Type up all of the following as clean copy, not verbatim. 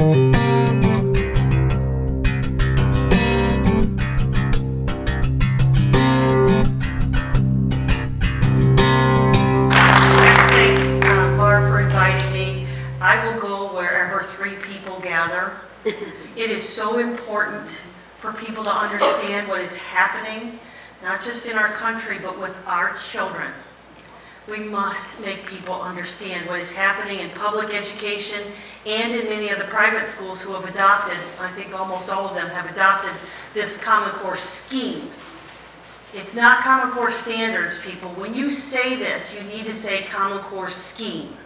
It is so important for people to understand what is happening, not just in our country, but with our children. We must make people understand what is happening in public education and in many of the private schools who have adopted, I think almost all of them have adopted this Common Core scheme. It's not Common Core standards, people. When you say this, you need to say Common Core scheme.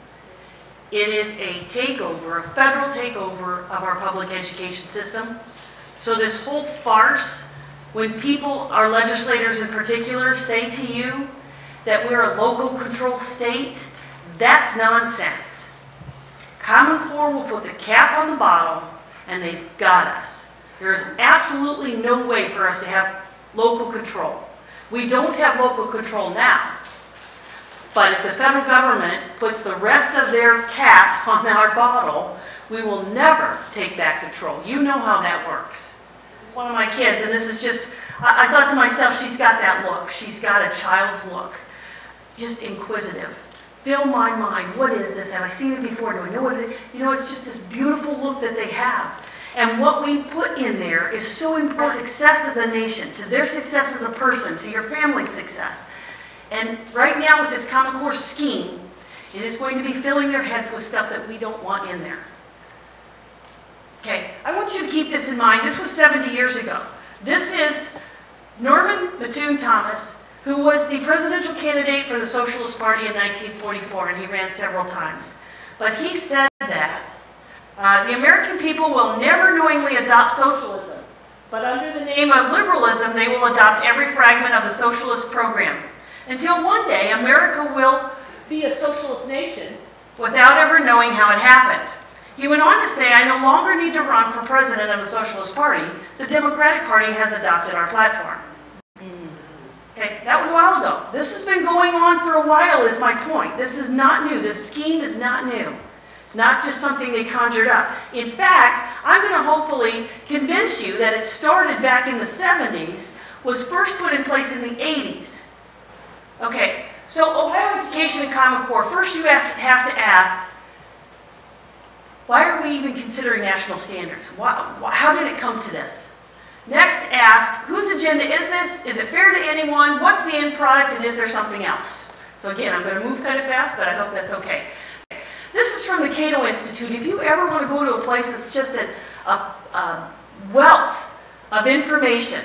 It is a takeover, a federal takeover of our public education system. So this whole farce, when people, our legislators in particular, say to you that we're a local control state, that's nonsense. Common Core will put the cap on the bottle and they've got us. There is absolutely no way for us to have local control. We don't have local control now. But if the federal government puts the rest of their cap on our bottle, we will never take back control. You know how that works. One of my kids, and this is just, I thought to myself, she's got that look. She's got a child's look. Just inquisitive. Fill my mind. What is this? Have I seen it before? Do I know what it is? You know, it's just this beautiful look that they have. And what we put in there is so important. Success as a nation, to their success as a person, to your family's success. And right now with this Common Core scheme, it is going to be filling their heads with stuff that we don't want in there. Okay, I want you to keep this in mind. This was 70 years ago. This is Norman Mattoon Thomas, who was the presidential candidate for the Socialist Party in 1944, and he ran several times. But he said that the American people will never knowingly adopt socialism, but under the name of liberalism, they will adopt every fragment of the socialist program. Until one day, America will be a socialist nation without ever knowing how it happened. He went on to say, I no longer need to run for president of the Socialist Party. The Democratic Party has adopted our platform. Okay, that was a while ago. This has been going on for a while is my point. This is not new. This scheme is not new. It's not just something they conjured up. In fact, I'm going to hopefully convince you that it started back in the 70s, was first put in place in the 80s. Okay, so Ohio Education and Common Core, first you have to ask, why are we even considering national standards? How did it come to this? Next, ask, whose agenda is this? Is it fair to anyone? What's the end product, and is there something else? So again, I'm going to move kind of fast, but I hope that's okay. This is from the Cato Institute. If you ever want to go to a place that's just a wealth of information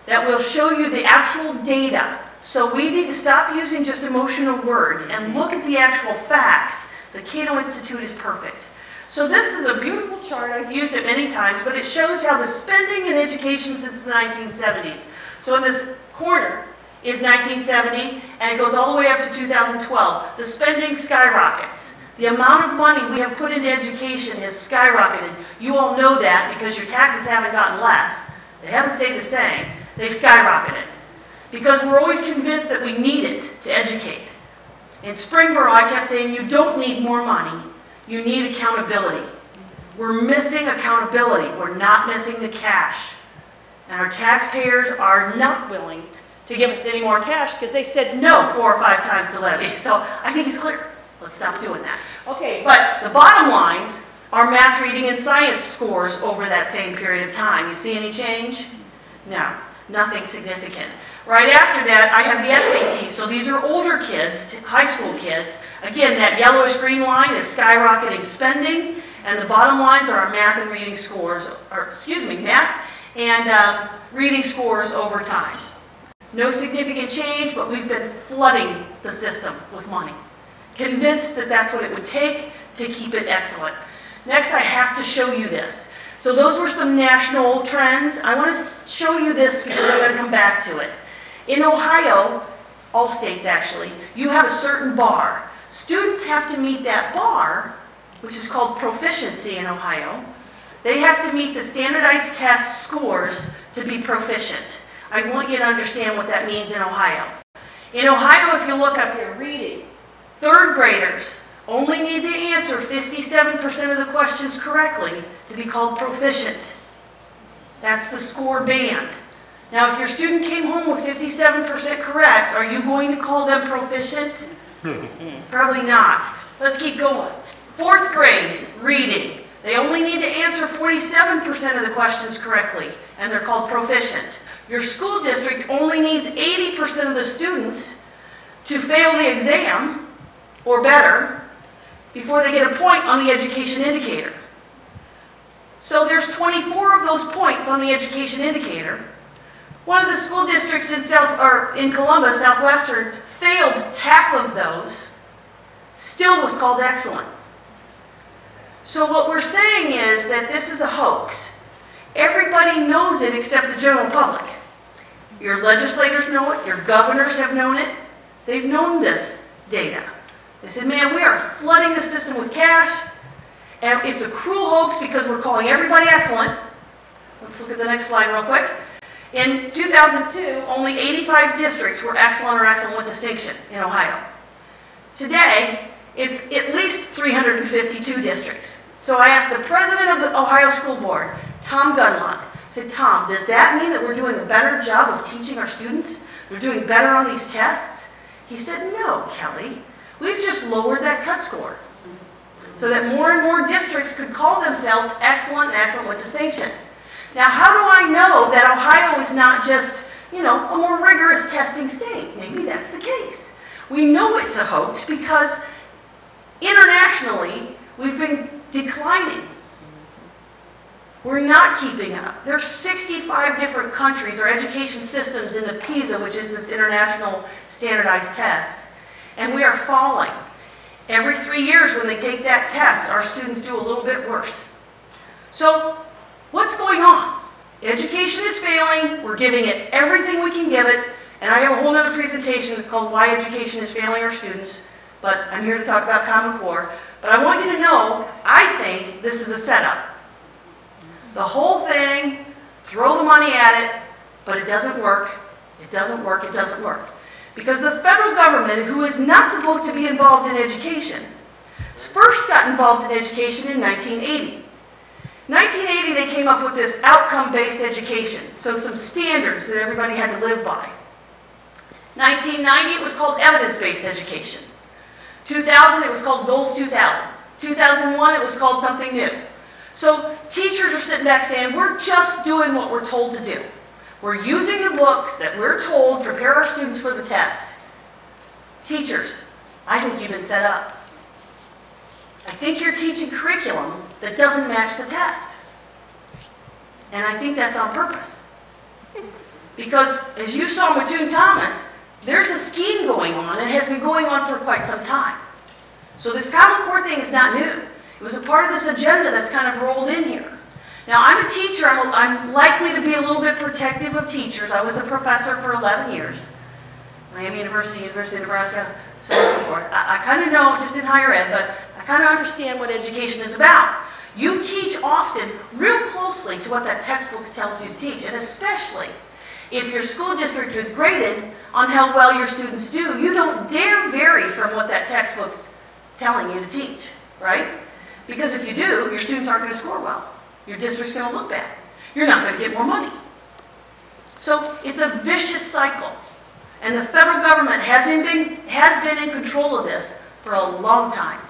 that will show you the actual data, so we need to stop using just emotional words and look at the actual facts. The Cato Institute is perfect. So this is a beautiful chart. I've used it many times, but it shows how the spending in education since the 1970s. So in this corner is 1970, and it goes all the way up to 2012. The spending skyrockets. The amount of money we have put into education has skyrocketed. You all know that because your taxes haven't gotten less. They haven't stayed the same. They've skyrocketed. Because we're always convinced that we need it to educate. In Springboro, I kept saying, you don't need more money, you need accountability. We're missing accountability. We're not missing the cash. And our taxpayers are not willing to give us any more cash because they said no 4 or 5 times to levy. So I think it's clear. Let's stop doing that. Okay, but the bottom lines are math, reading, and science scores over that same period of time. You see any change? No, nothing significant. Right after that, I have the SATs. So these are older kids, high school kids. Again, that yellowish-green line is skyrocketing spending, and the bottom lines are our math and reading scores, or excuse me, math and reading scores over time. No significant change, but we've been flooding the system with money. Convinced that that's what it would take to keep it excellent. Next, I have to show you this. So those were some national trends. I want to show you this because I'm going to come back to it. In Ohio, all states actually, you have a certain bar. Students have to meet that bar, which is called proficiency in Ohio. They have to meet the standardized test scores to be proficient. I want you to understand what that means in Ohio. In Ohio, if you look up here, reading, 3rd graders only need to answer 57% of the questions correctly to be called proficient. That's the score band. Now, if your student came home with 57% correct, are you going to call them proficient? Probably not. Let's keep going. 4th grade, reading. They only need to answer 47% of the questions correctly, and they're called proficient. Your school district only needs 80% of the students to fail the exam, or better, before they get a point on the education indicator. So there's 24 of those points on the education indicator. One of the school districts in Columbus, Southwestern, failed half of those, still was called excellent. So what we're saying is that this is a hoax. Everybody knows it except the general public. Your legislators know it, your governors have known it. They've known this data. They said, man, we are flooding the system with cash, and it's a cruel hoax because we're calling everybody excellent. Let's look at the next slide real quick. In 2002, only 85 districts were excellent or excellent with distinction in Ohio. Today, it's at least 352 districts. So I asked the president of the Ohio School Board, Tom Gunlock, I said, Tom, does that mean that we're doing a better job of teaching our students? They're doing better on these tests? He said, no, Kelly. We've just lowered that cut score so that more and more districts could call themselves excellent and excellent with distinction. Now, how do I know that Ohio is not just, a more rigorous testing state? Maybe that's the case. We know it's a hoax because internationally, we've been declining. We're not keeping up. There's 65 different countries or education systems in the PISA, which is this international standardized test, and we are falling. Every 3 years when they take that test, our students do a little bit worse. So, what's going on? Education is failing. We're giving it everything we can give it, and I have a whole other presentation that's called Why Education is Failing Our Students, but I'm here to talk about Common Core. But I want you to know, I think this is a setup. The whole thing, throw the money at it, but it doesn't work, it doesn't work, it doesn't work. Because the federal government, who is not supposed to be involved in education, first got involved in education in 1980. 1980, they came up with this outcome-based education, so some standards that everybody had to live by. 1990, it was called evidence-based education. 2000, it was called Goals 2000. 2001, it was called something new. So teachers are sitting back saying, we're just doing what we're told to do. We're using the books that we're told prepare our students for the test. Teachers, I think you've been set up. I think you're teaching curriculum that doesn't match the test. And I think that's on purpose. Because as you saw with Thomas, there's a scheme going on, and it has been going on for quite some time. So this Common Core thing is not new. It was a part of this agenda that's kind of rolled in here. Now, I'm a teacher. I'm likely to be a little bit protective of teachers. I was a professor for 11 years. Miami University, University of Nebraska, so on and so forth. I kind of know, just in higher ed, but I kind of understand what education is about. You teach often real closely to what that textbook tells you to teach, and especially if your school district is graded on how well your students do, you don't dare vary from what that textbook's telling you to teach, right? Because if you do, your students aren't going to score well. Your district's going to look bad. You're not going to get more money. So it's a vicious cycle. And the federal government has been in control of this for a long time.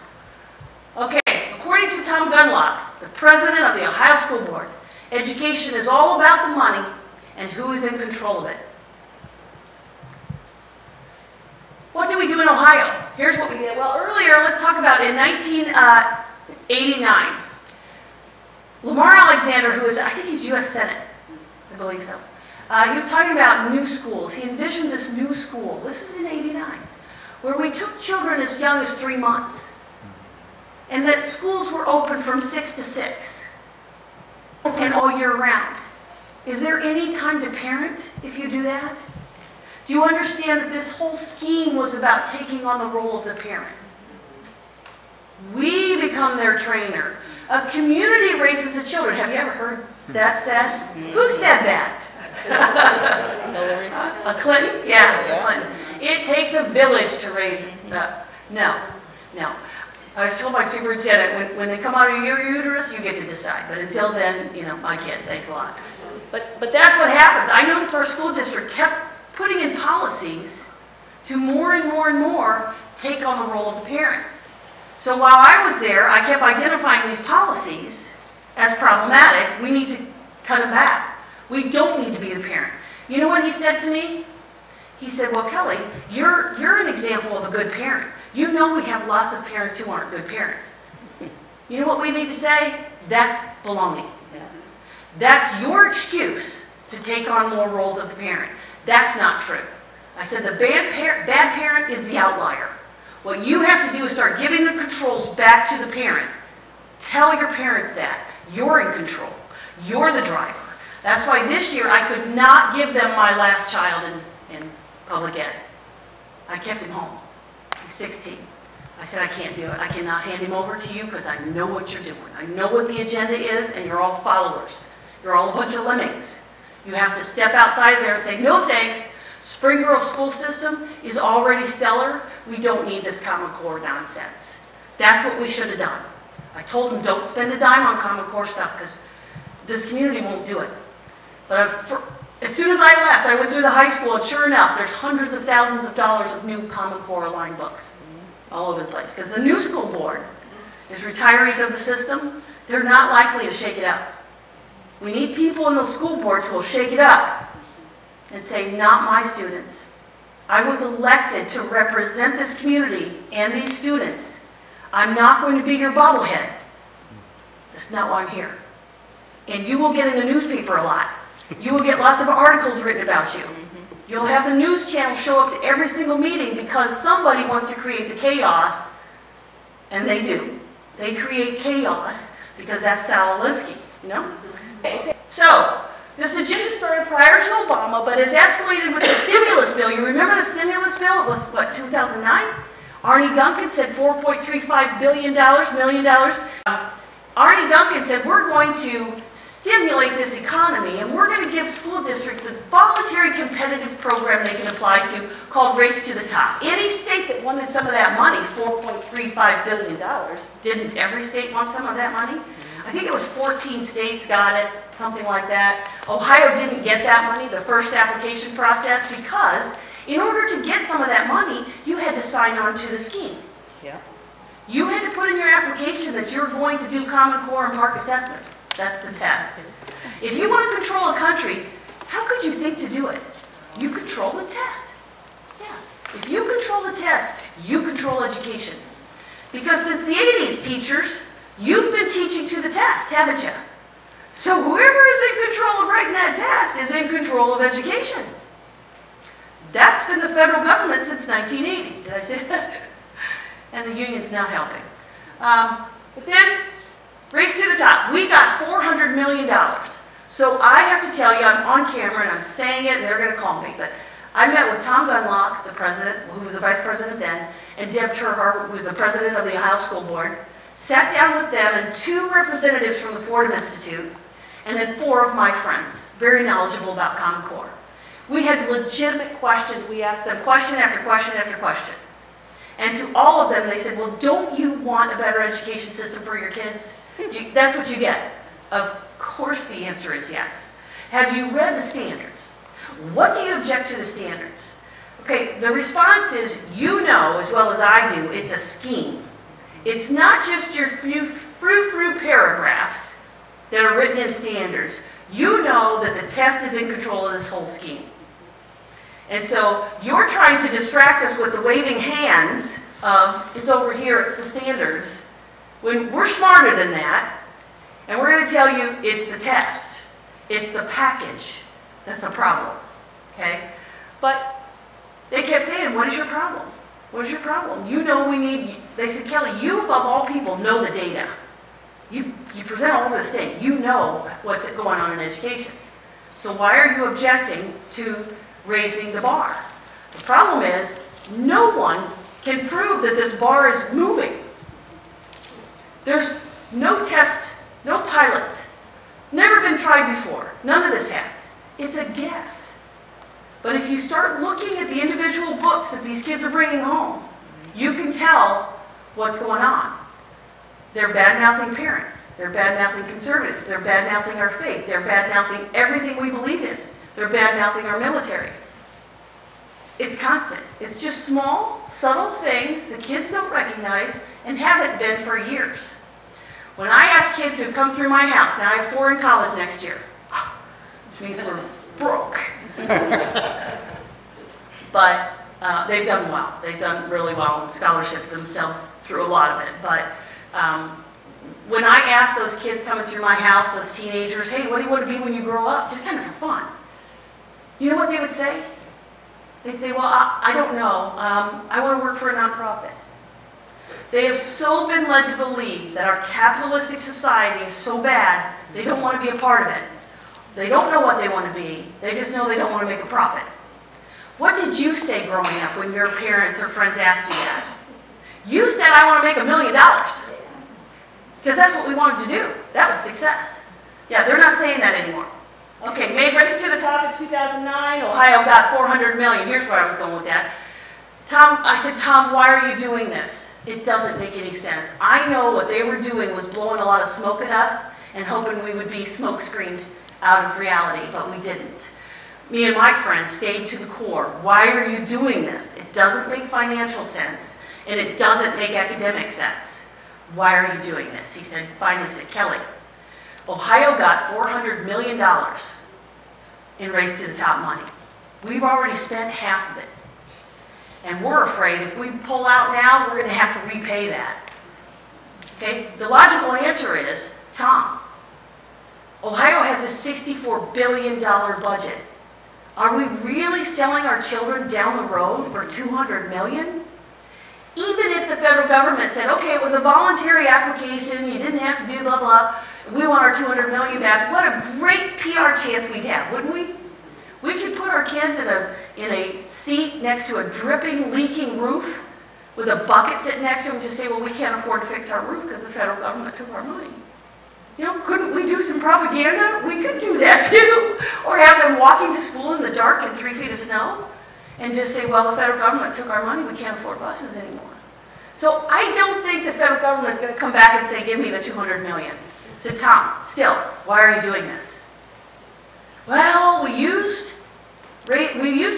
Okay, according to Tom Gunlock, the president of the Ohio School Board, education is all about the money and who is in control of it. What do we do in Ohio? Here's what we did. Well, earlier, let's talk about in 1989. Lamar Alexander, who is, I think he's U.S. Senate, I believe so. He was talking about new schools. He envisioned this new school. This is in '89, where we took children as young as 3 months, and that schools were open from 6 to 6, and all year round. Is there any time to parent if you do that? Do you understand that this whole scheme was about taking on the role of the parent? We become their trainer. A community raises the children. Have you ever heard that said? Who said that? A Clinton? Yeah, Clinton. It takes a village to raise. No. I was told by superintendent, when they come out of your uterus, you get to decide. But until then, you know, my kid, thanks a lot. But that's what happens. I noticed our school district kept putting in policies to more and more and more take on the role of the parent. So while I was there, I kept identifying these policies as problematic. We need to cut them back. We don't need to be the parent. You know what he said to me? He said, well, Kelly, you're an example of a good parent. You know we have lots of parents who aren't good parents. You know what we need to say? That's baloney. That's your excuse to take on more roles of the parent. That's not true. I said the bad parent is the outlier. What you have to do is start giving the controls back to the parent. Tell your parents that. You're in control. You're the driver. That's why this year I could not give them my last child in public ed. I kept him home. He's 16. I said, I can't do it. I cannot hand him over to you because I know what you're doing. I know what the agenda is, and you're all followers. You're all a bunch of lemmings. You have to step outside of there and say, no thanks. Springboro school system is already stellar. We don't need this Common Core nonsense. That's what we should have done. I told them, don't spend a dime on Common Core stuff because this community won't do it. But as soon as I left, I went through the high school, and sure enough, there's hundreds of thousands of dollars of new Common Core aligned books all over the place. Because the new school board is retirees of the system. They're not likely to shake it up. We need people in those school boards who will shake it up and say, not my students. I was elected to represent this community and these students. I'm not going to be your bobblehead. That's not why I'm here. And you will get in the newspaper a lot. You will get lots of articles written about you. You'll have the news channel show up to every single meeting because somebody wants to create the chaos, and they do. They create chaos because that's Sal Alinsky, you know? Okay. So, this agenda started prior to Obama, but has escalated with the stimulus bill. You remember the stimulus bill? It was, what, 2009? Arnie Duncan said $4.35 billion. Arnie Duncan said, we're going to stimulate this economy, and we're going to give school districts a voluntary competitive program they can apply to called Race to the Top. Any state that wanted some of that money, $4.35 billion, didn't every state want some of that money? I think it was 14 states got it, something like that. Ohio didn't get that money, the first application process, because in order to get some of that money, you had to sign on to the scheme. Yeah. You had to put in your application that you're going to do Common Core and Park assessments. That's the test. If you want to control a country, how could you think to do it? You control the test. Yeah. If you control the test, you control education. Because since the 80s, teachers, you've been teaching to the test, haven't you? So whoever is in control of writing that test is in control of education. That's been the federal government since 1980. Did I say that? And the union's not helping. But then, Race to the Top. We got $400 million. So I have to tell you, I'm on camera and I'm saying it and they're going to call me. But I met with Tom Gunlock, the president, who was the vice president then, and Deb Turhart, who was the president of the Ohio School Board. Sat down with them and 2 representatives from the Fordham Institute, and then 4 of my friends, very knowledgeable about Common Core. We had legitimate questions. We asked them question after question after question. And to all of them, they said, well, don't you want a better education system for your kids? That's what you get. Of course the answer is yes. Have you read the standards? What do you object to the standards? Okay, the response is, you know as well as I do, it's a scheme. It's not just your few frou-frou paragraphs that are written in standards. You know that the test is in control of this whole scheme. And so you're trying to distract us with the waving hands of, it's over here, it's the standards, when we're smarter than that, and we're going to tell you it's the test. It's the package that's a problem, okay? But they kept saying, what is your problem? What is your problem? You know we need, they said, Kelly, you above all people know the data. You present all over the state. You know what's going on in education. So why are you objecting to raising the bar? The problem is, no one can prove that this bar is moving. There's no tests, no pilots. Never been tried before. None of this has. It's a guess. But if you start looking at the individual books that these kids are bringing home, you can tell what's going on. They're bad-mouthing parents. They're bad-mouthing conservatives. They're bad-mouthing our faith. They're bad-mouthing everything we believe in. They're bad-mouthing our military. It's constant. It's just small, subtle things the kids don't recognize and haven't been for years. When I ask kids who've come through my house, now I have 4 in college next year, which means we're broke. But they've done well. They've done really well in scholarship themselves through a lot of it. But when I ask those kids coming through my house, those teenagers, hey, what do you want to be when you grow up? Just kind of for fun. You know what they would say? They'd say, well, I don't know. I want to work for a nonprofit. They have so been led to believe that our capitalistic society is so bad, they don't want to be a part of it. They don't know what they want to be. They just know they don't want to make a profit. What did you say growing up when your parents or friends asked you that? You said, I want to make $1 million. Because that's what we wanted to do. That was success. Yeah, they're not saying that anymore. Okay, made Race to the Top in 2009. Ohio got $400 million. Here's where I was going with that. I said, Tom, why are you doing this? It doesn't make any sense. I know what they were doing was blowing a lot of smoke at us and hoping we would be smoke screened out of reality, but we didn't. Me and my friends stayed to the core. Why are you doing this? It doesn't make financial sense, and it doesn't make academic sense. Why are you doing this? He said, finally said, Kelly, Ohio got $400 million in Race to the Top money. We've already spent half of it. And we're afraid if we pull out now, we're going to have to repay that. Okay? The logical answer is, Tom, Ohio has a $64 billion budget. Are we really selling our children down the road for $200 million? Even if the federal government said, okay, it was a voluntary application, you didn't have to do blah, blah, we want our $200 million back, what a great PR chance we'd have, wouldn't we? We could put our kids in a seat next to a dripping, leaking roof with a bucket sitting next to them and just say, well, we can't afford to fix our roof because the federal government took our money. You know, couldn't we do some propaganda? We could do that too. Or have them walking to school in the dark in 3 feet of snow and just say, well, the federal government took our money, we can't afford buses anymore. So I don't think the federal government is going to come back and say, give me the $200 million. I said, Tom, still, why are you doing this? Well, we used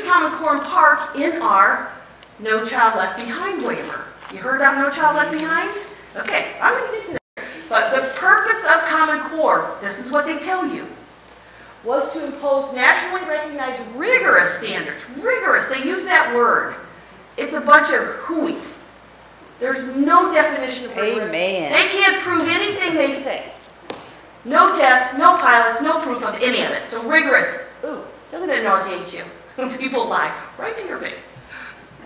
Common Core and Park in our No Child Left Behind waiver. You heard about No Child Left Behind? Okay, I'm going to get to that. But the purpose of Common Core, this is what they tell you, was to impose nationally recognized rigorous standards. Rigorous, they use that word. It's a bunch of hooey. There's no definition of rigorous. Amen. They can't prove anything they say. No tests, no pilots, no proof of any of it. So rigorous. Ooh, doesn't it nauseate you? People lie right to your face.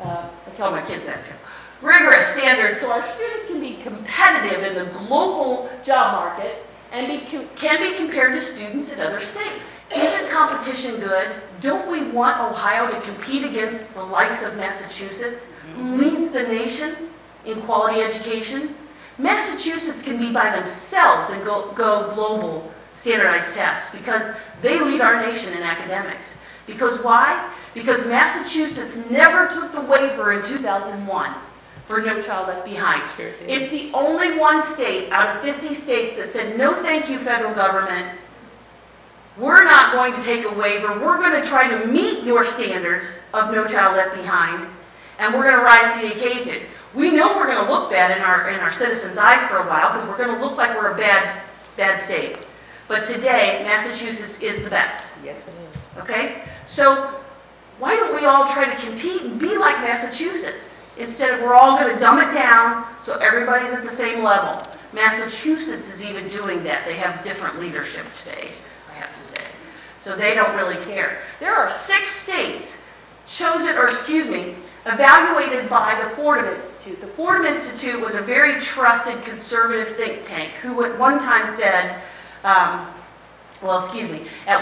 I tell my kids that too. Rigorous standards so our students can be competitive in the global job market and can be compared to students in other states. Isn't competition good? Don't we want Ohio to compete against the likes of Massachusetts, who leads the nation in quality education? Massachusetts can be by themselves and go global standardized tests because they lead our nation in academics. Because why? Because Massachusetts never took the waiver in 2001 for No Child Left Behind. Sure, it's the only one state out of 50 states that said, no thank you, federal government. We're not going to take a waiver. We're going to try to meet your standards of No Child Left Behind, and we're going to rise to the occasion. We know we're going to look bad in our citizens' eyes for a while because we're going to look like we're a bad state. But today, Massachusetts is the best. Yes, it is. Okay? So why don't we all try to compete and be like Massachusetts instead of we're all going to dumb it down so everybody's at the same level? Massachusetts is even doing that. They have different leadership today, I have to say. So they don't really care. There are 6 states evaluated by the Fordham Institute. The Fordham Institute was a very trusted conservative think tank who at one time said, at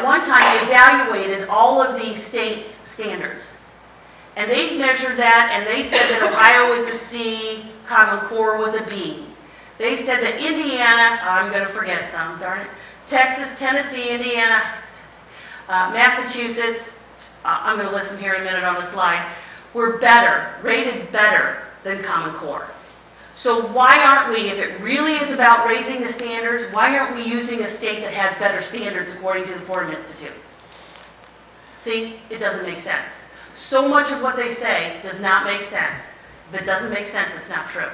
one time they evaluated all of the states' standards. And they measured that and they said that Ohio was a C, Common Core was a B. They said that Indiana, I'm going to forget some, darn it, Texas, Tennessee, Indiana, Massachusetts, I'm going to list them here in a minute on the slide, were better, rated better than Common Core. So why aren't we, if it really is about raising the standards, why aren't we using a state that has better standards according to the Fordham Institute? See, it doesn't make sense. So much of what they say does not make sense. If it doesn't make sense, it's not true.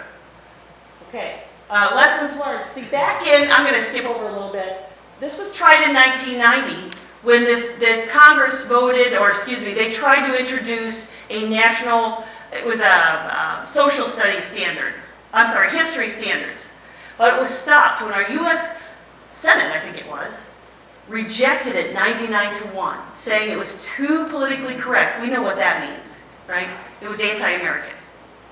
Okay, lessons learned. See, back in, I'm going to skip over a little bit. This was tried in 1990 when the Congress voted, or excuse me, they tried to introduce a national, it was a social studies standard. I'm sorry, history standards. But it was stopped when our U.S. Senate, I think it was, rejected it 99-1, saying it was too politically correct. We know what that means, right? It was anti-American.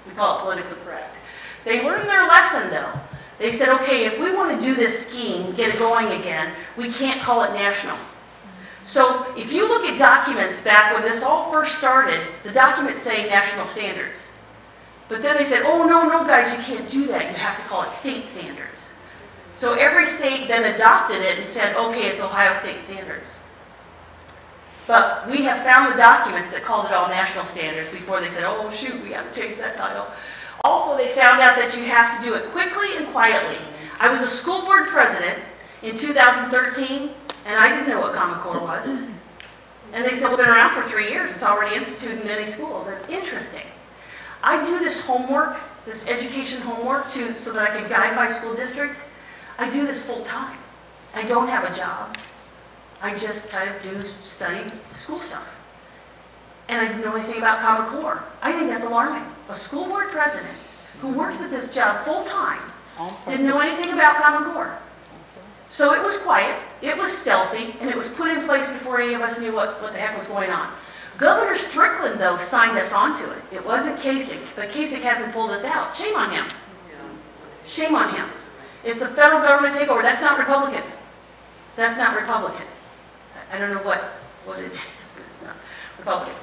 We call it politically correct. They learned their lesson, though. They said, okay, if we want to do this scheme, get it going again, we can't call it national. So if you look at documents back when this all first started, the documents say national standards. But then they said, oh, no, guys, you can't do that. You have to call it state standards. So every state then adopted it and said, okay, it's Ohio State standards. But we have found the documents that called it all national standards before they said, oh, shoot, we have to change that title. Also, they found out that you have to do it quickly and quietly. I was a school board president in 2013, and I didn't know what Common Core was. And they said, it's been around for 3 years. It's already instituted in many schools. And interesting. I do this homework, this education homework, so that I can guide my school district. I do this full time. I don't have a job. I just kind of do study school stuff. And I didn't know anything about Common Core. I think that's alarming. A school board president who works at this job full time didn't know anything about Common Core. So it was quiet, it was stealthy, and it was put in place before any of us knew what the heck was going on. Governor Strickland, though, signed us onto it. It wasn't Kasich, but Kasich hasn't pulled us out. Shame on him. Shame on him. It's the federal government takeover. That's not Republican. That's not Republican. I don't know what it is, but it's not Republican.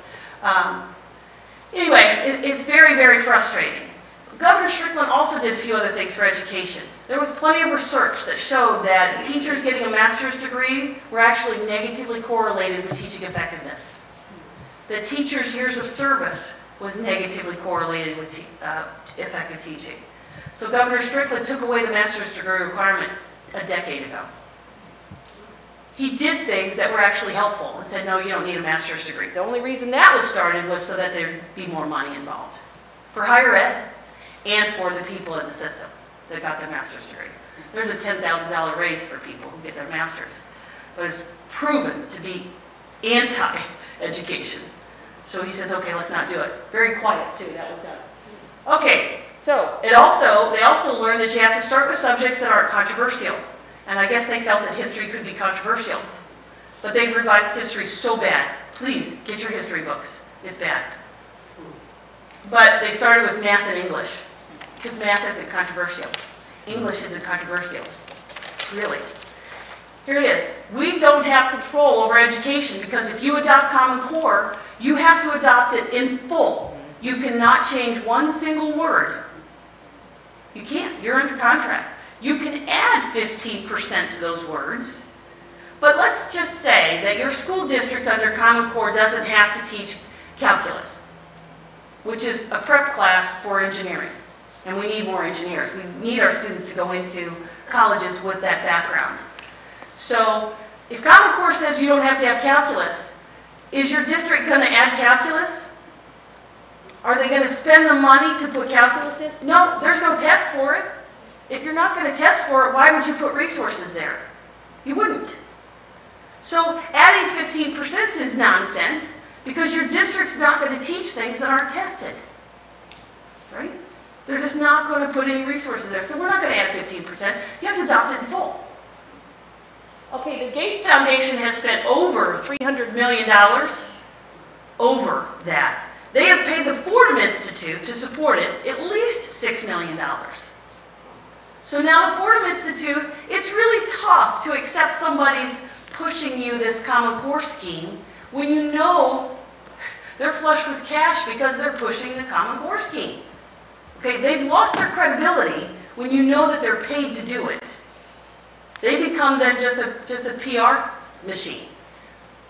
Anyway, it's very, very frustrating. Governor Strickland also did a few other things for education. There was plenty of research that showed that teachers getting a master's degree were actually negatively correlated with teaching effectiveness. That teachers' years of service was negatively correlated with effective teaching. So Governor Strickland took away the master's degree requirement a decade ago. He did things that were actually helpful and said, no, you don't need a master's degree. The only reason that was started was so that there'd be more money involved for higher ed and for the people in the system that got their master's degree. There's a $10,000 raise for people who get their master's, but it's proven to be anti-education. So he says, okay, let's not do it. Very quiet, too. That was done. Okay, so they also learned that you have to start with subjects that aren't controversial. And I guess they felt that history could be controversial. But they've revised history so bad. Please, get your history books. It's bad. But they started with math and English, because math isn't controversial. English isn't controversial. Really. Here it is. We don't have control over education, because if you adopt Common Core, you have to adopt it in full. You cannot change one single word. You can't. You're under contract. You can add 15% to those words, but let's just say that your school district under Common Core doesn't have to teach calculus, which is a prep class for engineering, and we need more engineers. We need our students to go into colleges with that background. So if Common Core says you don't have to have calculus, is your district going to add calculus? Are they going to spend the money to put calculus in? No, there's no test for it. If you're not going to test for it, why would you put resources there? You wouldn't. So adding 15% is nonsense because your district's not going to teach things that aren't tested. Right? They're just not going to put any resources there. So we're not going to add 15%. You have to adopt it in full. Okay, the Gates Foundation has spent over $300 million over that. They have paid the Fordham Institute to support it at least $6 million. So now the Fordham Institute, it's really tough to accept somebody's pushing you this Common Core scheme when you know they're flush with cash because they're pushing the Common Core scheme. Okay, they've lost their credibility when you know that they're paid to do it. They become then just a PR machine.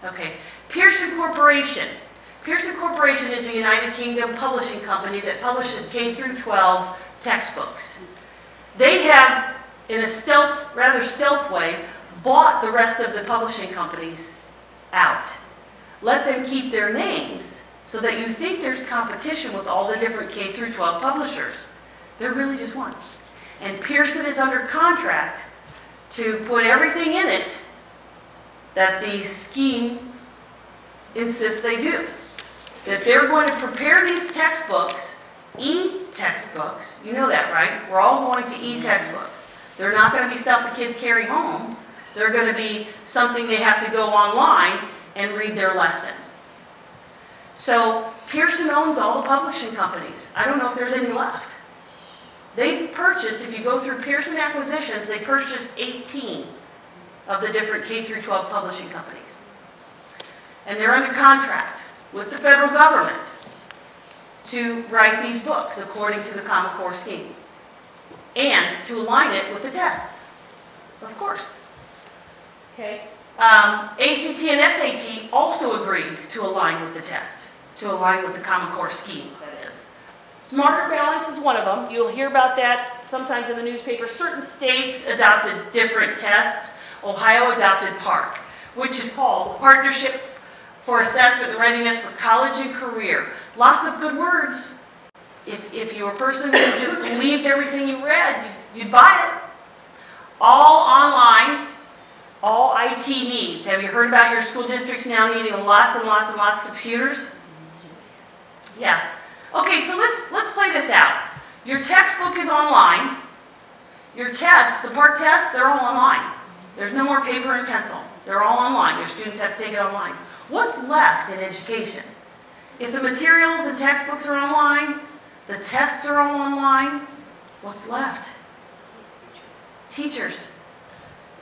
Okay, Pearson Corporation. Pearson Corporation is a United Kingdom publishing company that publishes K through 12 textbooks. They have, in a rather stealth way, bought the rest of the publishing companies out. Let them keep their names so that you think there's competition with all the different K through 12 publishers. They're really just one. And Pearson is under contract to put everything in it that the scheme insists they do. That they're going to prepare these textbooks, e-textbooks. You know that, right? We're all going to e-textbooks. They're not going to be stuff the kids carry home. They're going to be something they have to go online and read their lesson. So Pearson owns all the publishing companies. I don't know if there's any left. They purchased, if you go through Pearson acquisitions, they purchased 18 of the different K through 12 publishing companies. And they're under contract with the federal government to write these books according to the Common Core scheme and to align it with the tests, of course. Okay. ACT and SAT also agreed to align with the test, to align with the Common Core scheme, that is. Smarter Balance is one of them. You'll hear about that sometimes in the newspaper. Certain states adopted different tests. Ohio adopted PARC, which is called Partnership for Assessment and Readiness for College and Career. Lots of good words. If you're a person who just believed everything you read, you'd buy it. All online, all IT needs. Have you heard about your school districts now needing lots and lots and lots of computers? Yeah. Okay, so let's play this out. Your textbook is online. Your tests, the PARC tests, they're all online. There's no more paper and pencil. They're all online. Your students have to take it online. What's left in education? If the materials and textbooks are online, the tests are all online, what's left? Teachers.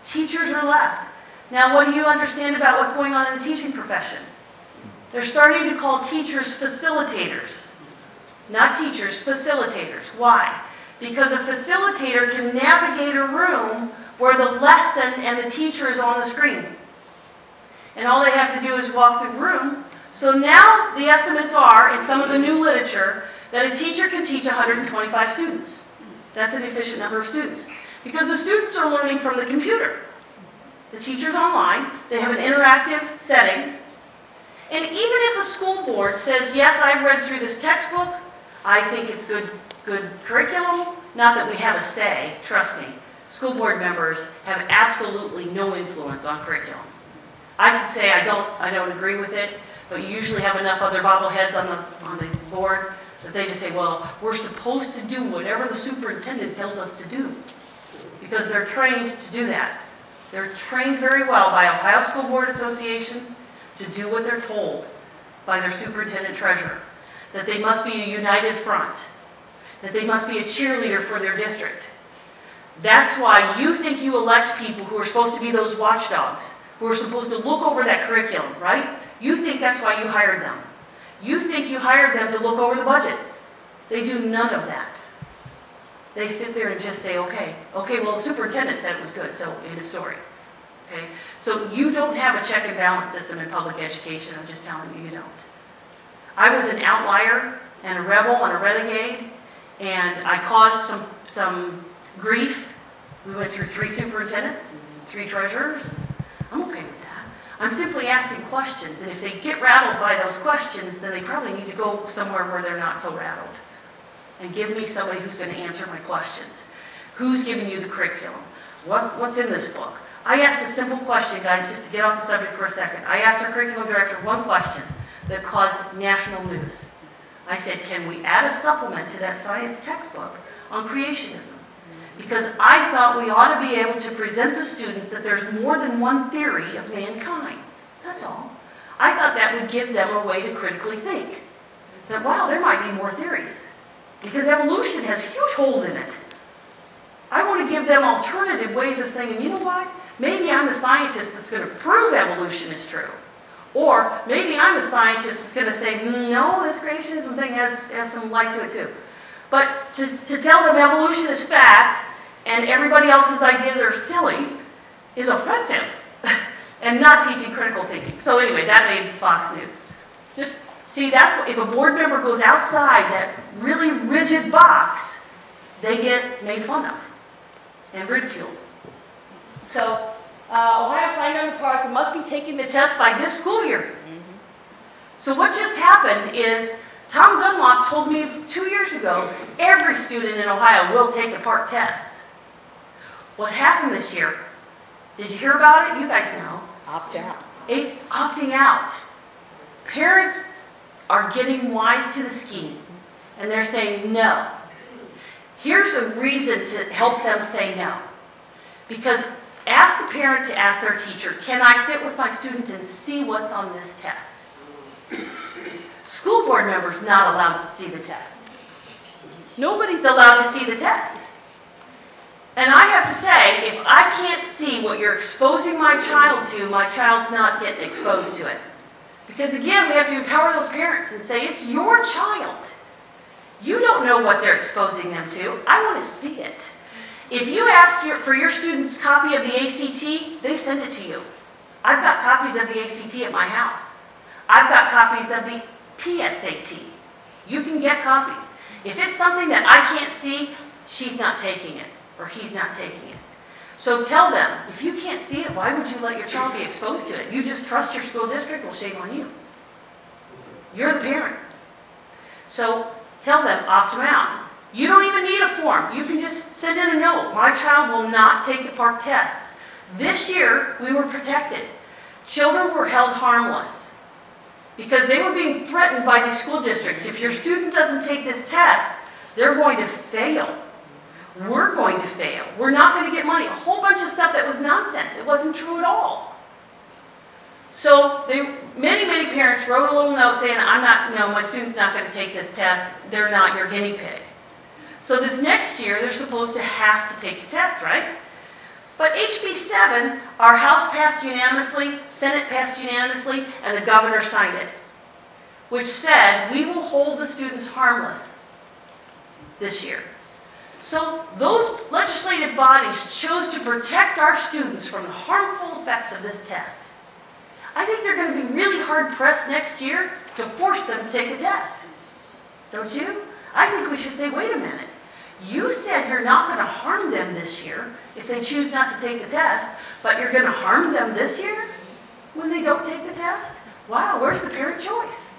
Teachers are left. Now, what do you understand about what's going on in the teaching profession? They're starting to call teachers facilitators. Not teachers, facilitators. Why? Because a facilitator can navigate a room where the lesson and the teacher is on the screen. And all they have to do is walk the room. So now the estimates are, in some of the new literature, that a teacher can teach 125 students. That's an efficient number of students. Because the students are learning from the computer. The teacher's online, they have an interactive setting. And even if a school board says, yes, I've read through this textbook, I think it's good curriculum, not that we have a say, trust me. School board members have absolutely no influence on curriculum. I can say I don't agree with it, but you usually have enough other bobbleheads on the board that they just say, well, we're supposed to do whatever the superintendent tells us to do, because they're trained to do that. They're trained very well by Ohio School Board Association to do what they're told by their superintendent treasurer, that they must be a united front, that they must be a cheerleader for their district. That's why you think you elect people who are supposed to be those watchdogs, who are supposed to look over that curriculum, right? You think that's why you hired them. You think you hired them to look over the budget. They do none of that. They sit there and just say, okay, well, the superintendent said it was good, so end of story. Okay? So you don't have a check and balance system in public education, I'm just telling you, you don't. I was an outlier and a rebel and a renegade, and I caused some grief. We went through 3 superintendents, 3 treasurers. I'm okay with that. I'm simply asking questions, and if they get rattled by those questions, then they probably need to go somewhere where they're not so rattled. And give me somebody who's going to answer my questions. Who's giving you the curriculum? What's in this book? I asked a simple question, guys, just to get off the subject for a second. I asked our curriculum director one question that caused national news. I said, can we add a supplement to that science textbook on creationism? Because I thought we ought to be able to present the students that there's more than one theory of mankind. That's all. I thought that would give them a way to critically think. That, wow, there might be more theories. Because evolution has huge holes in it. I want to give them alternative ways of thinking. You know what? Maybe I'm the scientist that's going to prove evolution is true. Or maybe I'm the scientist that's going to say, no, this creationism thing has some light to it too. But to tell them evolution is fact and everybody else's ideas are silly is offensive and not teaching critical thinking. So anyway, that made Fox News. See, that's if a board member goes outside that really rigid box, they get made fun of and ridiculed. So, Ohio signed on the product must be taking the test by this school year. So what just happened is Tom Gunlock told me 2 years ago, every student in Ohio will take the PARCC tests. What happened this year? Did you hear about it? You guys know. Opt out. Opting out. Parents are getting wise to the scheme, and they're saying no. Here's a reason to help them say no. Because ask the parent to ask their teacher, can I sit with my student and see what's on this test? School board members not allowed to see the test. Nobody's allowed to see the test. And I have to say, if I can't see what you're exposing my child to, my child's not getting exposed to it. Because again, we have to empower those parents and say, it's your child. You don't know what they're exposing them to. I want to see it. If you ask for your student's copy of the ACT, they send it to you. I've got copies of the ACT at my house. I've got copies of the PSAT. You can get copies. If it's something that I can't see, she's not taking it, or he's not taking it. So tell them, if you can't see it, why would you let your child be exposed to it? You just trust your school district? Well, shame on you. You're the parent. So tell them, opt them out. You don't even need a form. You can just send in a note. My child will not take the PARCC tests. This year, we were protected. Children were held harmless because they were being threatened by these school districts. If your student doesn't take this test, they're going to fail. We're going to fail. We're not going to get money. A whole bunch of stuff that was nonsense. It wasn't true at all. So many parents wrote a little note saying, my student's not going to take this test. They're not your guinea pig. So this next year, they're supposed to have to take the test, right? But HB 7, our House passed unanimously, Senate passed unanimously, and the governor signed it, which said we will hold the students harmless this year. So those legislative bodies chose to protect our students from the harmful effects of this test. I think they're going to be really hard-pressed next year to force them to take the test. Don't you? I think we should say, wait a minute. You said you're not going to harm them this year if they choose not to take the test, but you're going to harm them this year when they don't take the test? Wow, where's the parent choice?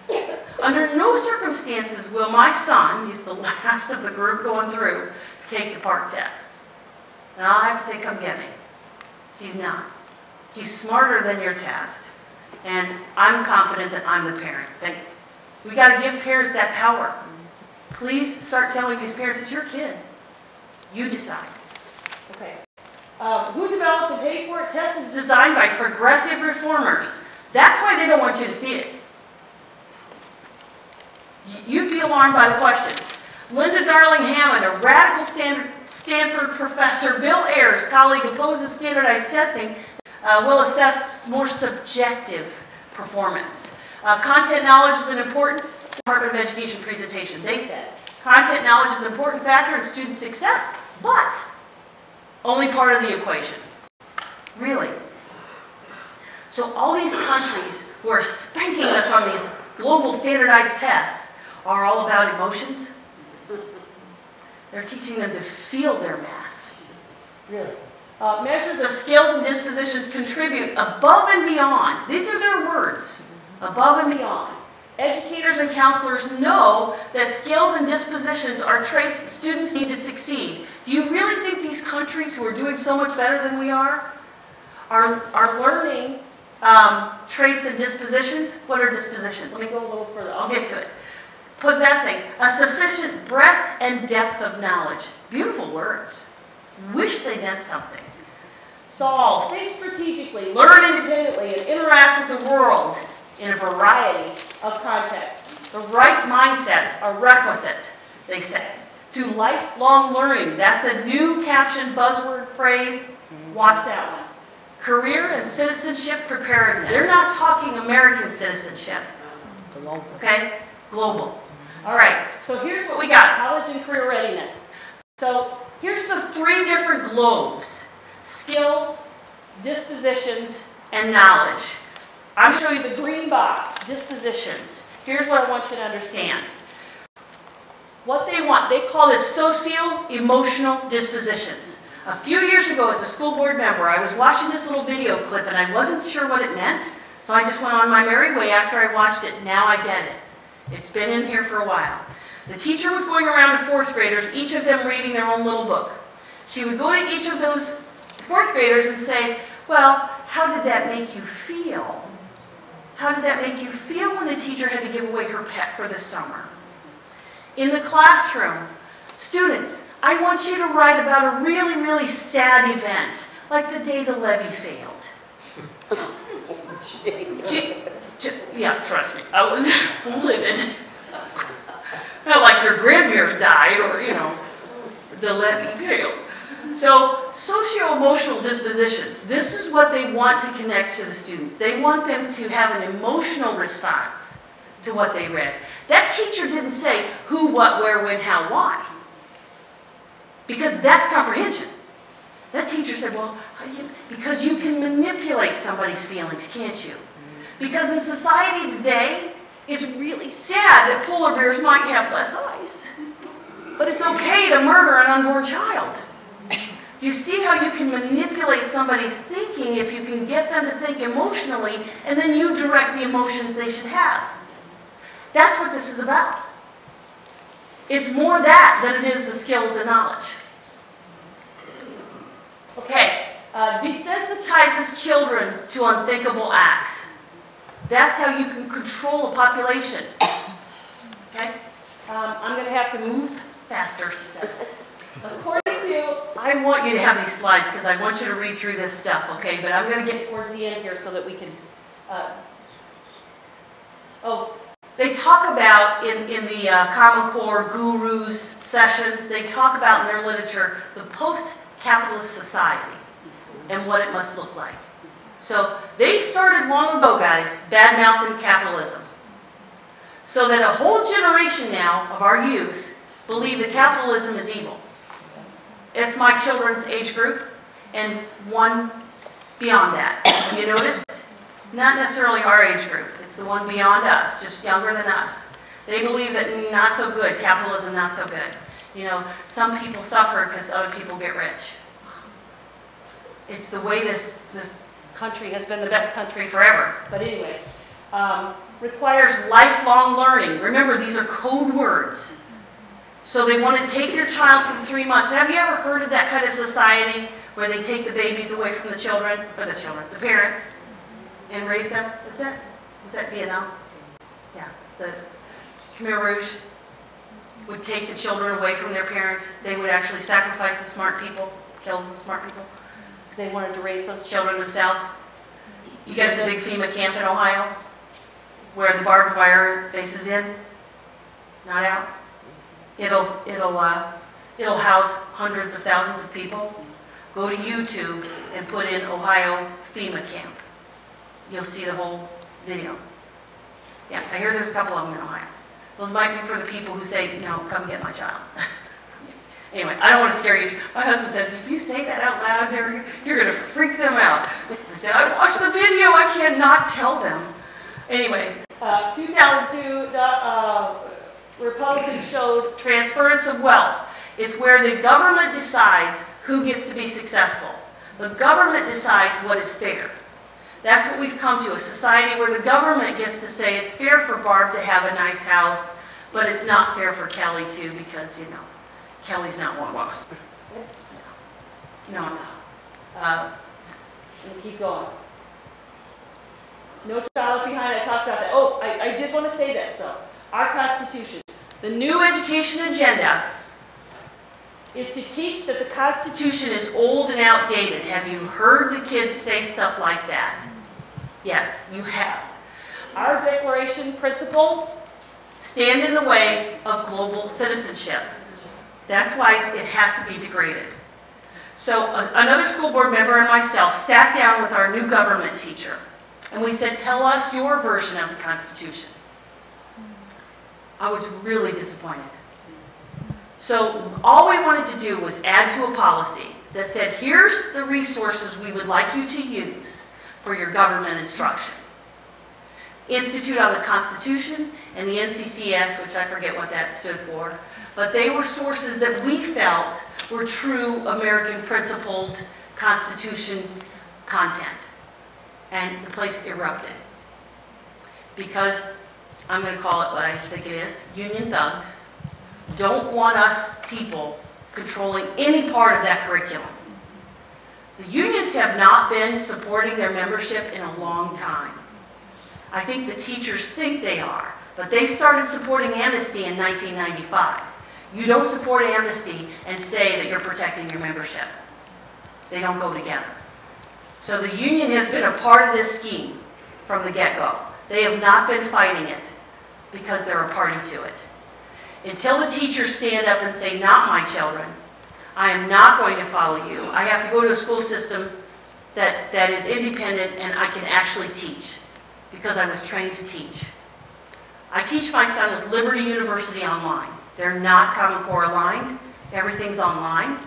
Under no circumstances will my son, he's the last of the group going through, take the PARCC test. And I'll have to say, come get me. He's not. He's smarter than your test. And I'm confident that I'm the parent. We got to give parents that power. Please start telling these parents, it's your kid. You decide. Okay. Who developed and paid for it? Test is designed by progressive reformers. That's why they don't want you to see it. You'd be alarmed by the questions. Linda Darling Hammond, a radical Stanford professor, Bill Ayers, colleague, opposes standardized testing, will assess more subjective performance. Content knowledge is an important Department of Education presentation. They said content knowledge is an important factor in student success, but only part of the equation. Really? So all these countries who are spanking us on these global standardized tests are all about emotions? They're teaching them to feel their math. Really? Measures of skills and dispositions contribute above and beyond. These are their words. Above and beyond. Educators and counselors know that skills and dispositions are traits students need to succeed. Do you really think these countries who are doing so much better than we are learning traits and dispositions? What are dispositions? Let me go a little further. I'll get to it. Possessing a sufficient breadth and depth of knowledge. Beautiful words. Wish they meant something. Solve, think strategically, learn independently, and interact with the world in a variety of contexts. The right mindsets are requisite, they say, to lifelong learning. That's a new caption buzzword phrase. Watch that one. Career and citizenship preparedness. They're not talking American citizenship. Okay? Global. All right, so here's what we got. College and career readiness. So here's the 3 different globes. Skills, dispositions, and knowledge. I'm showing you the green box, dispositions. Here's what I want you to understand. what they want. They call this socio-emotional dispositions. A few years ago as a school board member, I was watching this little video clip and I wasn't sure what it meant, so I just went on my merry way after I watched it. Now I get it. It's been in here for a while. The teacher was going around to fourth graders, each of them reading their own little book. She would go to each of those fourth graders and say, well, how did that make you feel? How did that make you feel when the teacher had to give away her pet for the summer? In the classroom, students, I want you to write about a really, really sad event, like the day the levee failed. Yeah, trust me, I was livid. Not like your grandparent died or, you know, the levee failed. So, socio-emotional dispositions, this is what they want to connect to the students. They want them to have an emotional response to what they read. That teacher didn't say who, what, where, when, how, why. Because that's comprehension. That teacher said, well, because you can manipulate somebody's feelings, can't you? Because in society today, it's really sad that polar bears might have less ice. But it's okay to murder an unborn child. You see how you can manipulate somebody's thinking if you can get them to think emotionally, and then you direct the emotions they should have. That's what this is about. It's more that than it is the skills and knowledge. Okay, desensitizes children to unthinkable acts. That's how you can control a population. Okay, I'm going to have to move faster. According to, I want you to have these slides because I want you to read through this stuff, okay? But I'm going to get towards the end here so that we can. They talk about in the Common Core gurus sessions. They talk about in their literature the post-capitalist society and what it must look like. So they started long ago, guys, bad-mouthing capitalism. So that a whole generation now of our youth believe that capitalism is evil. It's my children's age group and one beyond that. Have you noticed? Not necessarily our age group. It's the one beyond us, just younger than us. They believe that not so good, capitalism not so good. You know, some people suffer because other people get rich. It's the way this country has been the best country forever. But anyway, requires lifelong learning. Remember, these are code words. So they want to take your child from 3 months. Have you ever heard of that kind of society where they take the babies away from the children, or the parents, and raise them? Is that Vietnam? Yeah, the Khmer Rouge would take the children away from their parents. They would actually sacrifice the smart people, kill the smart people. They wanted to raise those children themselves. You guys have a big FEMA camp in Ohio where the barbed wire faces in, not out. It'll house hundreds of thousands of people. Go to YouTube and put in Ohio FEMA camp. You'll see the whole video. Yeah, I hear there's a couple of them in Ohio. Those might be for the people who say, no, come get my child. Anyway, I don't want to scare you. My husband says, if you say that out loud, you're going to freak them out. I said, I watched the video. I cannot tell them. Anyway, 2002, Republicans showed transference of wealth. It's where the government decides who gets to be successful. The government decides what is fair. That's what we've come to, a society where the government gets to say it's fair for Barb to have a nice house, but it's not fair for Kelly too because, you know, Kelly's not one of us. No. Let me keep going. No child behind, I talked about that. Oh, I did want to say this, though. Our Constitution. The new education agenda is to teach that the Constitution is old and outdated. Have you heard the kids say stuff like that? Yes, you have. Our Declaration principles stand in the way of global citizenship. That's why it has to be degraded. So another school board member and myself sat down with our new government teacher, and we said, tell us your version of the Constitution. I was really disappointed. So all we wanted to do was add to a policy that said, here's the resources we would like you to use for your government instruction. Institute on the Constitution, and the NCCS, which I forget what that stood for. But they were sources that we felt were true American principled Constitution content. And the place erupted. Because, I'm going to call it what I think it is, union thugs don't want us people controlling any part of that curriculum. The unions have not been supporting their membership in a long time. I think the teachers think they are, but they started supporting amnesty in 1995. You don't support amnesty and say that you're protecting your membership. They don't go together. So the union has been a part of this scheme from the get-go. They have not been fighting it because they're a party to it. Until the teachers stand up and say, not my children, I am not going to follow you. I have to go to a school system that is independent and I can actually teach because I was trained to teach. I teach my son with Liberty University online. They're not Common Core aligned. Everything's online.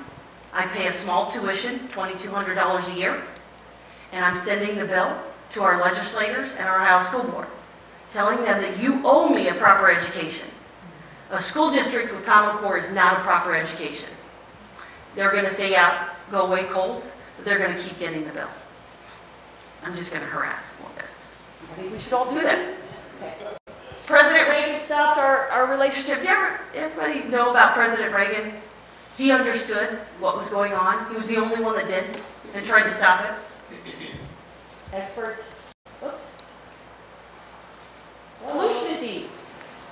I pay a small tuition, $2,200 a year, and I'm sending the bill to our legislators and our Ohio School Board, telling them that you owe me a proper education. A school district with Common Core is not a proper education. They're going to say, yeah, go away, Kohls, but they're going to keep getting the bill. I'm just going to harass a little bit. I think we should all do that. Okay. President Reagan stopped our relationship. Did everybody know about President Reagan? He understood what was going on. He was the only one that did and tried to stop it. Experts. Oops. Solution is easy.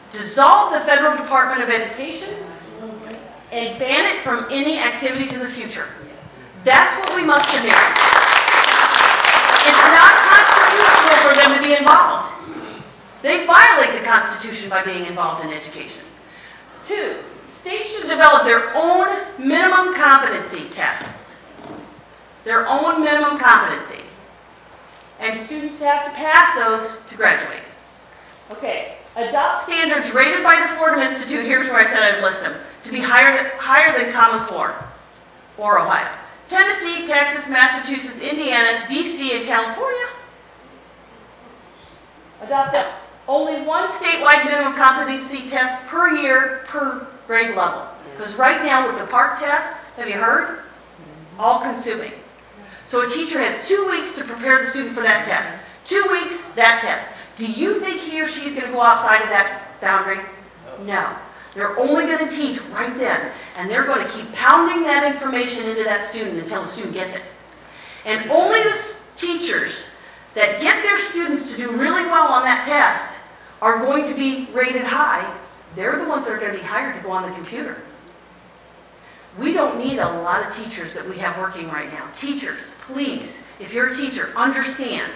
Dissolve the Federal Department of Education and ban it from any activities in the future. That's what we must do. It's not constitutional for them to be involved. They violate the Constitution by being involved in education. 2, states should develop their own minimum competency tests. Their own minimum competency. And students have to pass those to graduate. Okay. Adopt standards rated by the Fordham Institute, here's where I said I'd list them, to be higher than Common Core or Ohio. Tennessee, Texas, Massachusetts, Indiana, DC, and California. Adopt them. Only one statewide minimum competency test per year per grade level. Because right now with the PARCC tests, have you heard? All consuming. So a teacher has 2 weeks to prepare the student for that test. 2 weeks, that test. Do you think he or she is going to go outside of that boundary? No. They're only going to teach right then. And they're going to keep pounding that information into that student until the student gets it. And only the teachers that get their students to do really well on that test are going to be rated high. They're the ones that are going to be hired to go on the computer. We don't need a lot of teachers that we have working right now. Teachers, please, if you're a teacher, understand.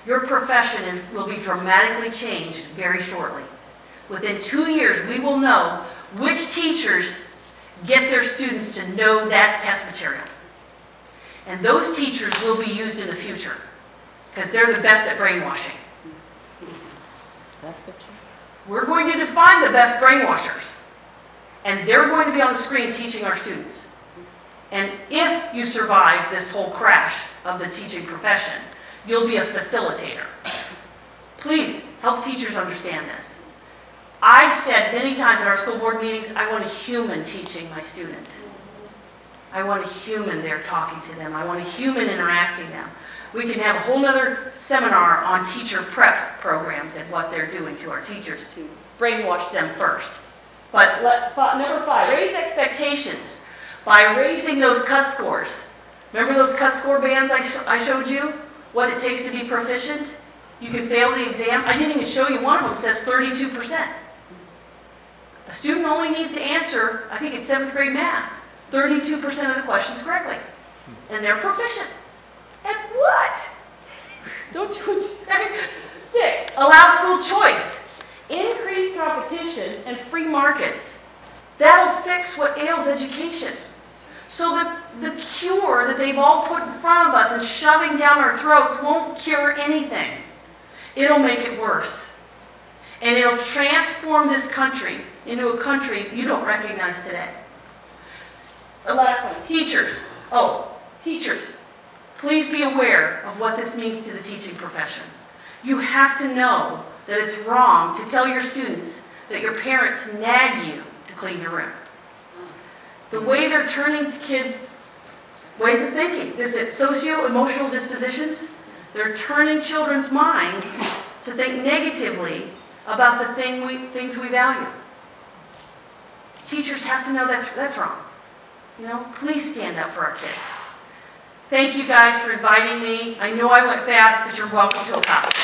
Your profession will be dramatically changed very shortly. Within 2 years, we will know which teachers get their students to know that test material. And those teachers will be used in the future because they're the best at brainwashing. We're going to define the best brainwashers. And they're going to be on the screen teaching our students. And if you survive this whole crash of the teaching profession, you'll be a facilitator. Please help teachers understand this. I've said many times at our school board meetings, I want a human teaching my student. I want a human there talking to them. I want a human interacting them. We can have a whole other seminar on teacher prep programs and what they're doing to our teachers to brainwash them first. But number 5, raise expectations by raising those cut scores. Remember those cut score bands I showed you? What it takes to be proficient? You can fail the exam. I didn't even show you one of them says 32%. A student only needs to answer, I think it's 7th grade math, 32% of the questions correctly. And they're proficient. At what? Don't you? 6, allow school choice. Increase competition and free markets. That'll fix what ails education. So that the cure that they've all put in front of us and shoving down our throats won't cure anything. It'll make it worse. And it'll transform this country into a country you don't recognize today. The last one, teachers. Oh, teachers, please be aware of what this means to the teaching profession. You have to know that it's wrong to tell your students that your parents nag you to clean your room. The way they're turning kids' ways of thinking, this is socio-emotional dispositions, they're turning children's minds to think negatively about the things we value. Teachers have to know that's wrong. You know, please stand up for our kids. Thank you guys for inviting me. I know I went fast, but you're welcome to a copy.